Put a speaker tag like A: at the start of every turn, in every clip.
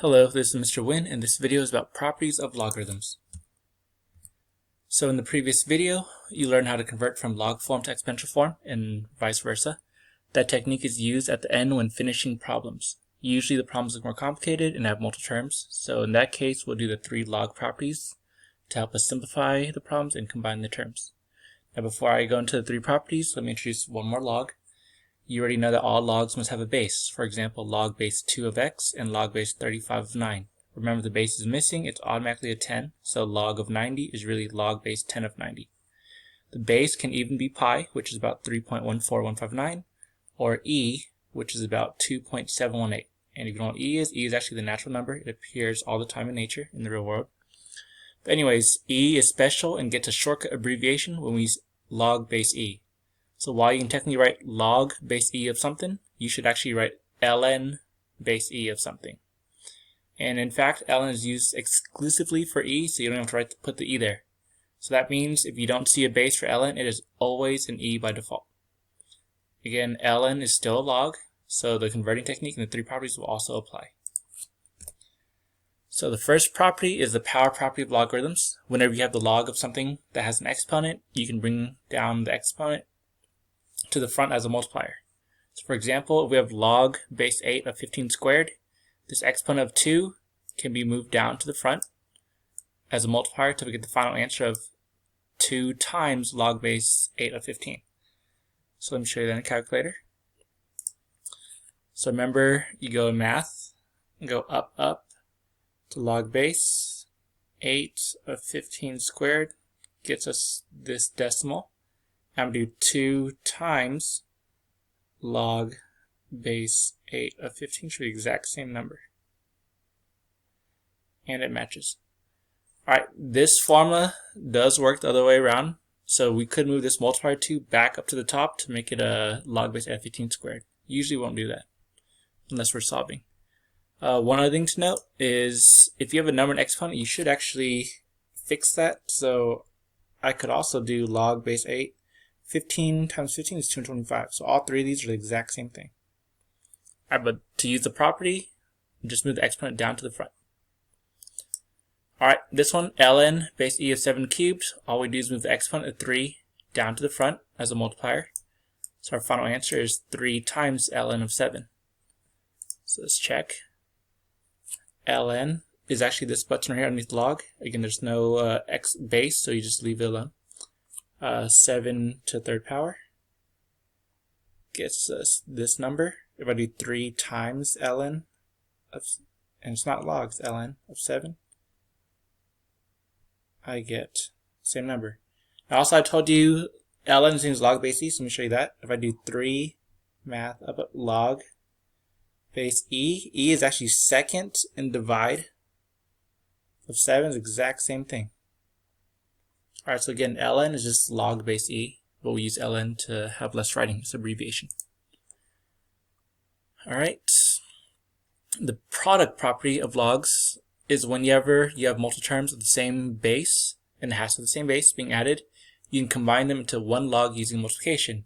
A: Hello, this is Mr. Win, and this video is about properties of logarithms. So in the previous video, you learned how to convert from log form to exponential form and vice versa. That technique is used at the end when finishing problems. Usually the problems look more complicated and have multiple terms, so in that case we'll do the 3 log properties to help us simplify the problems and combine the terms. Now before I go into the 3 properties, let me introduce one more log. You already know that all logs must have a base. For example, log base 2 of x and log base 35 of 9. Remember, the base is missing, it's automatically a 10, so log of 90 is really log base 10 of 90. The base can even be pi, which is about 3.14159, or e, which is about 2.718. And if you don't know what e is actually the natural number. It appears all the time in nature, in the real world. But anyways, e is special and gets a shortcut abbreviation when we use log base e. So while you can technically write log base e of something, you should actually write ln base e of something. And in fact, ln is used exclusively for e, so you don't have to put the e there. So that means if you don't see a base for ln, it is always an e by default. Again, ln is still a log, so the converting technique and the 3 properties will also apply. So the first property is the power property of logarithms. Whenever you have the log of something that has an exponent, you can bring down the exponent to the front as a multiplier. So for example, if we have log base 8 of 15 squared, this exponent of 2 can be moved down to the front as a multiplier until we get the final answer of 2 times log base 8 of 15. So let me show you that in a calculator. So remember, you go in math, and go up to log base 8 of 15 squared gets us this decimal. I'm going to do 2 times log base 8 of 15 for the exact same number. And it matches. Alright, this formula does work the other way around. So we could move this multiplier 2 back up to the top to make it a log base 8 of 15 squared. Usually won't do that unless we're solving. One other thing to note is if you have a number and exponent, you should actually fix that. So I could also do log base 8. 15 times 15 is 225. So all 3 of these are the exact same thing. Alright, but to use the property, just move the exponent down to the front. Alright, this one, ln base e of 7 cubed. All we do is move the exponent of 3 down to the front as a multiplier. So our final answer is 3 times ln of 7. So let's check. Ln is actually this button right here underneath log. Again, there's no x base, so you just leave it alone. 7 to the 3rd power gets us this number. If I do 3 times ln of, and it's not log, it's ln of 7, I get the same number. Now also I told you ln is log base e, so let me show you that. If I do 3 math up at log base e, e is actually second in divide of 7 is the exact same thing. Alright, so again, ln is just log base e, but we use ln to have less writing, it's abbreviation. Alright, the product property of logs is whenever you have multiple terms of the same base, and it has to have the same base being added, you can combine them into one log using multiplication.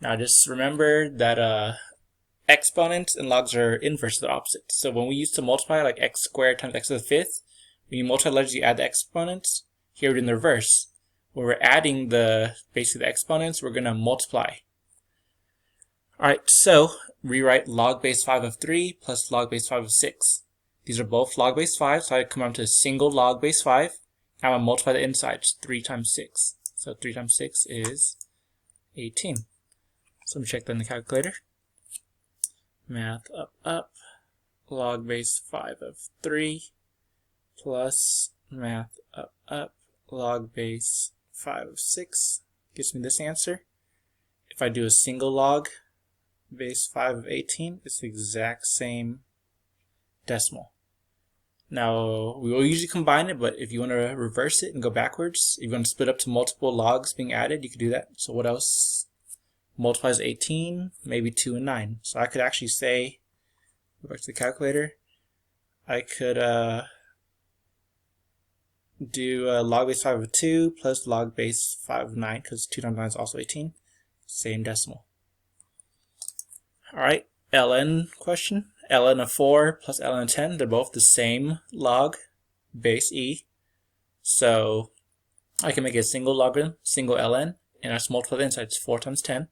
A: Now just remember that exponents and logs are inversely opposite. So when we used to multiply like x squared times x to the 5th, when you multiply letters you add the exponents. Here we're in the reverse. When we're adding basically the exponents, we're going to multiply. Alright, so rewrite log base 5 of 3 plus log base 5 of 6. These are both log base 5, so I come down to a single log base 5. Now I'm going to multiply the inside, 3 times 6. So 3 times 6 is 18. So let me check that in the calculator. Math up, log base 5 of 3 plus math up, log base 5 of 6 gives me this answer. If I do a single log base 5 of 18, it's the exact same decimal. Now, we will usually combine it, but if you want to reverse it and go backwards, if you want to split up to multiple logs being added, you could do that. So what else multiplies 18? Maybe 2 and 9. So I could actually say, go back to the calculator, I could do log base 5 of 2 plus log base 5 of 9, because 2 times 9 is also 18. Same decimal. Alright, ln question. ln of 4 plus ln of 10, they're both the same log base e. So I can make a single logarithm, single ln, and I just multiply the insides. 4 times 10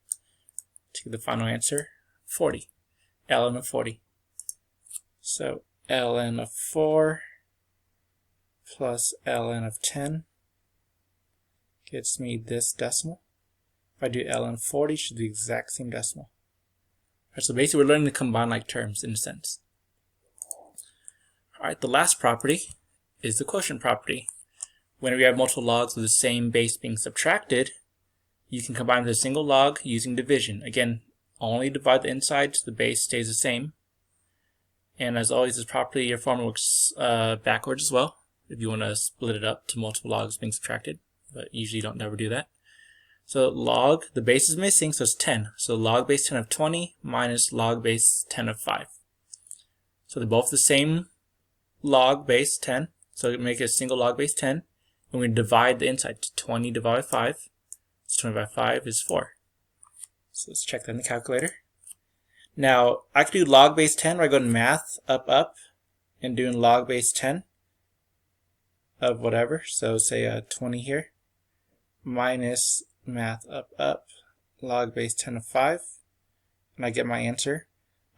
A: to get the final answer, 40. ln of 40. So ln of 4 plus ln of 10 gets me this decimal. If I do ln of 40, it should be the exact same decimal. Alright, so basically we're learning to combine like terms in a sense. Alright, the last property is the quotient property. Whenever you have multiple logs of the same base being subtracted, you can combine with a single log using division. Again, only divide the insides, the base stays the same. And as always, this property, your formula works backwards as well, if you want to split it up to multiple logs being subtracted, but usually you don't never do that. So log, the base is missing, so it's 10. So log base 10 of 20 minus log base 10 of 5. So they're both the same log base 10, so we make it a single log base 10, and we divide the inside to 20 divided by 5. So 20 by 5 is 4. So let's check that in the calculator. Now, I could do log base 10 where I go to math, up, and doing log base 10 of whatever. So say 20 here, minus math, up, log base 10 of 5, and I get my answer.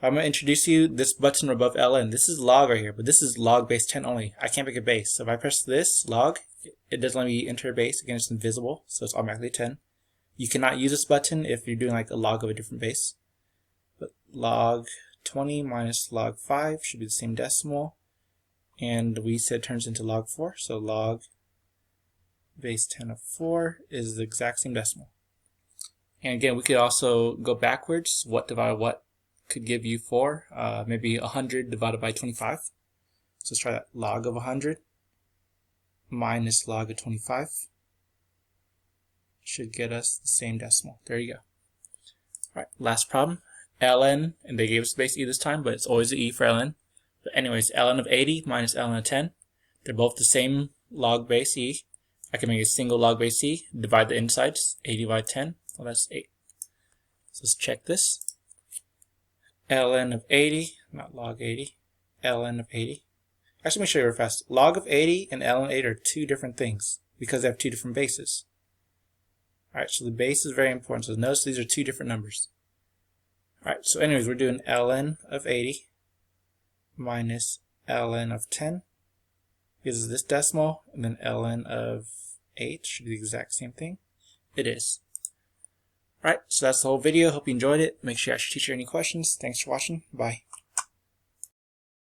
A: I'm going to introduce you this button above ln. This is log right here, but this is log base 10 only. I can't make a base. So if I press this, log, it doesn't let me enter a base. Again, it's invisible, so it's automatically 10. You cannot use this button if you're doing like a log of a different base. But log 20 minus log 5 should be the same decimal. And we said it turns into log 4. So log base 10 of 4 is the exact same decimal. And again, we could also go backwards. What divided what could give you 4? Maybe 100 divided by 25. So let's try that. Log of 100 minus log of 25 should get us the same decimal. There you go. Alright, last problem. ln, and they gave us base e this time, but it's always the e for ln. But anyways, ln of 80 minus ln of 10. They're both the same log base e. I can make a single log base e, divide the insides, 80 by 10. Well, that's 8. So let's check this. ln of 80, not log 80, ln of 80. Actually, let me show you real fast. Log of 80 and ln of 80 are two different things because they have two different bases. Alright, so the base is very important. So notice these are two different numbers. Alright, so anyways, we're doing ln of 80 minus ln of 10 gives us this decimal, and then ln of 8 should be the exact same thing. It is. Alright, so that's the whole video. Hope you enjoyed it. Make sure you ask your teacher any questions. Thanks for watching. Bye.